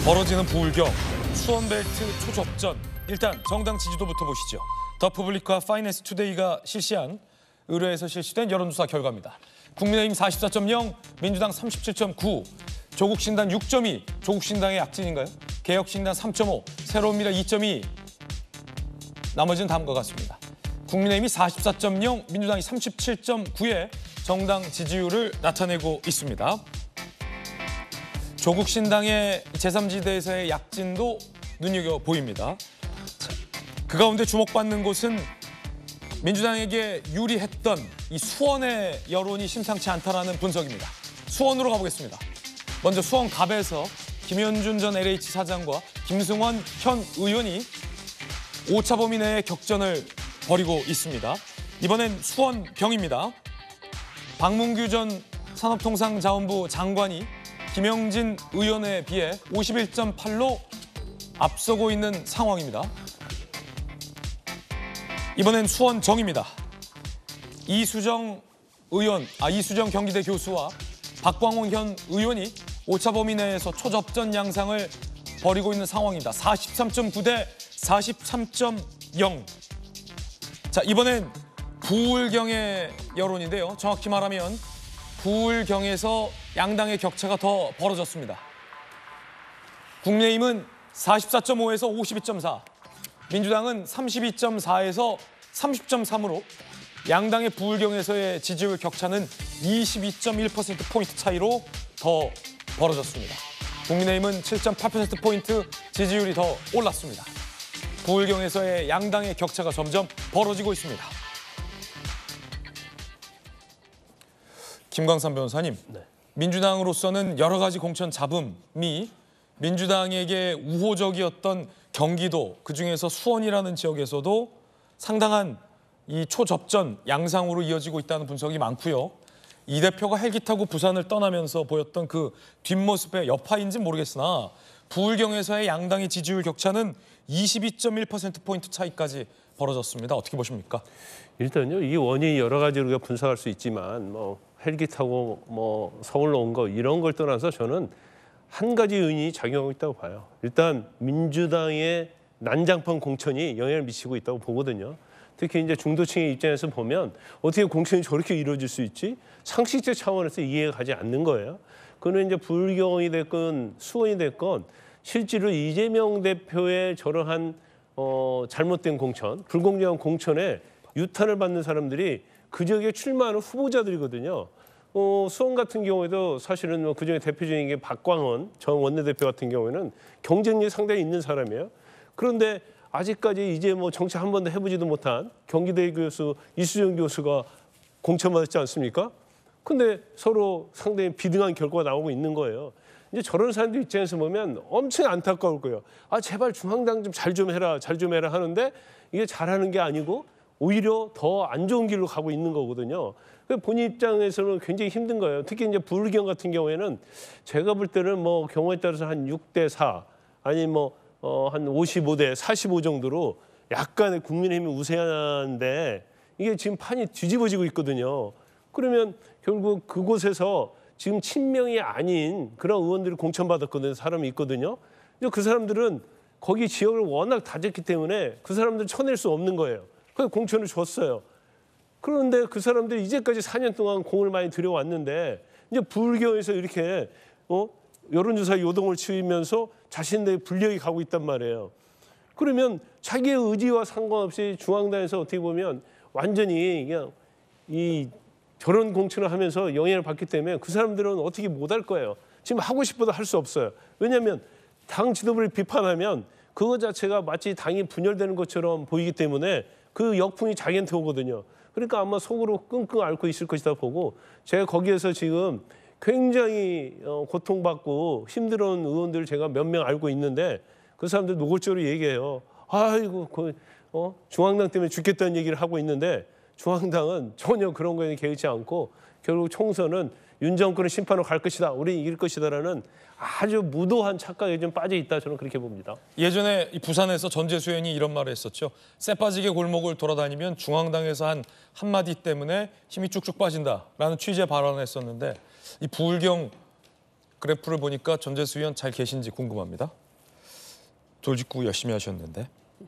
벌어지는 부울경, 수원벨트 초접전. 일단 정당 지지도부터 보시죠. 더 퍼블릭과 파이낸스 투데이가 실시한 의뢰에서 실시된 여론조사 결과입니다. 국민의힘 44.0, 민주당 37.9, 조국신당 6.2, 조국신당의 약진인가요? 개혁신당 3.5, 새로운미래 2.2, 나머지는 다음과 같습니다. 국민의힘이 44.0, 민주당이 37.9의 정당 지지율을 나타내고 있습니다. 조국신당의 제3지대에서의 약진도 눈여겨보입니다. 그 가운데 주목받는 곳은 민주당에게 유리했던 이 수원의 여론이 심상치 않다라는 분석입니다. 수원으로 가보겠습니다. 먼저 수원갑에서 김현준 전 LH 사장과 김승원 현 의원이 오차 범위 내의 격전을 벌이고 있습니다. 이번엔 수원병입니다. 박문규 전 산업통상자원부 장관이 김영진 의원에 비해 51.8로 앞서고 있는 상황입니다. 이번엔 수원정입니다. 이수정 경기대 교수와 박광훈 현 의원이 오차 범위 내에서 초접전 양상을 벌이고 있는 상황입니다. 43.9 대 43.0. 자, 이번엔 부울경의 여론인데요. 정확히 말하면 부울경에서 양당의 격차가 더 벌어졌습니다. 국민의힘은 44.5에서 52.4, 민주당은 32.4에서 30.3으로 양당의 부울경에서의 지지율 격차는 22.1%포인트 차이로 더 벌어졌습니다. 국민의힘은 7.8%포인트 지지율이 더 올랐습니다. 부울경에서의 양당의 격차가 점점 벌어지고 있습니다. 김광삼 변호사님, 네. 민주당으로서는 여러 가지 공천 잡음이 민주당에게 우호적이었던 경기도, 그중에서 수원이라는 지역에서도 상당한 이 초접전 양상으로 이어지고 있다는 분석이 많고요. 이 대표가 헬기 타고 부산을 떠나면서 보였던 그 뒷모습의 여파인지는 모르겠으나 부울경에서의 양당의 지지율 격차는 22.1%포인트 차이까지 벌어졌습니다. 어떻게 보십니까? 일단요, 이 원인이 여러 가지로 우리가 분석할 수 있지만 헬기 타고 서울로 온 거 이런 걸 떠나서 저는 한 가지 요인이 작용하고 있다고 봐요. 일단 민주당의 난장판 공천이 영향을 미치고 있다고 보거든요. 특히 이제 중도층의 입장에서 보면 어떻게 공천이 저렇게 이루어질 수 있지? 상식적 차원에서 이해가 가지 않는 거예요. 그는 이제 부울경이 됐건 수원이 됐건 실제로 이재명 대표의 저러한 잘못된 공천, 불공정한 공천에 유탄을 받는 사람들이 그 지역에 출마하는 후보자들이거든요. 수원 같은 경우에도 사실은 그중에 대표적인 게 박광원 전 원내대표 같은 경우에는 경쟁력이 상당히 있는 사람이에요. 그런데 아직까지 이제 정치 한 번도 해보지도 못한 경기대 교수 이수정 교수가 공천받았지 않습니까? 근데 서로 상당히 비등한 결과가 나오고 있는 거예요. 이제 저런 사람들 입장에서 보면 엄청 안타까울 거예요. 아, 제발 중앙당 좀 잘 좀 해라, 잘 좀 해라 하는데 이게 잘하는 게 아니고 오히려 더 안 좋은 길로 가고 있는 거거든요. 본인 입장에서는 굉장히 힘든 거예요. 특히 이제 부울경 같은 경우에는 제가 볼 때는 경우에 따라서 한 6대 4 아니면 한 55대 45 정도로 약간의 국민의힘이 우세한데 이게 지금 판이 뒤집어지고 있거든요. 그러면 결국 그곳에서 지금 친명이 아닌 그런 의원들이 공천받았거든요. 사람이 있거든요. 그 사람들은 거기 지역을 워낙 다졌기 때문에 그 사람들 쳐낼 수 없는 거예요. 그래서 공천을 줬어요. 그런데 그 사람들이 이제까지 4년 동안 공을 많이 들여왔는데 이제 부울경에서 이렇게 여론조사 요동을 치면서 자신들의 불리하게 가고 있단 말이에요. 그러면 자기의 의지와 상관없이 중앙당에서 어떻게 보면 완전히 그냥 저런 공천을 하면서 영향을 받기 때문에 그 사람들은 어떻게 못할 거예요. 지금 하고 싶어도 할 수 없어요. 왜냐하면 당 지도부를 비판하면 그거 자체가 마치 당이 분열되는 것처럼 보이기 때문에 그 역풍이 자기한테 오거든요. 그러니까 아마 속으로 끙끙 앓고 있을 것이다 보고 제가 거기에서 지금 굉장히 고통받고 힘들어하는 의원들 제가 몇 명 알고 있는데 그 사람들 노골적으로 얘기해요. 아이고 중앙당 때문에 죽겠다는 얘기를 하고 있는데 중앙당은 전혀 그런 거에 개의치 않고 결국 총선은 윤 정권을 심판으로 갈 것이다. 우리는 이길 것이다라는 아주 무도한 착각에 좀 빠져 있다. 저는 그렇게 봅니다. 예전에 부산에서 전재수 의원이 이런 말을 했었죠. 쇠 빠지게 골목을 돌아다니면 중앙당에서 한 한마디 때문에 힘이 쭉쭉 빠진다라는 취지의 발언을 했었는데 이 부울경 그래프를 보니까 전재수 의원 잘 계신지 궁금합니다. 돌직구 열심히 하셨는데.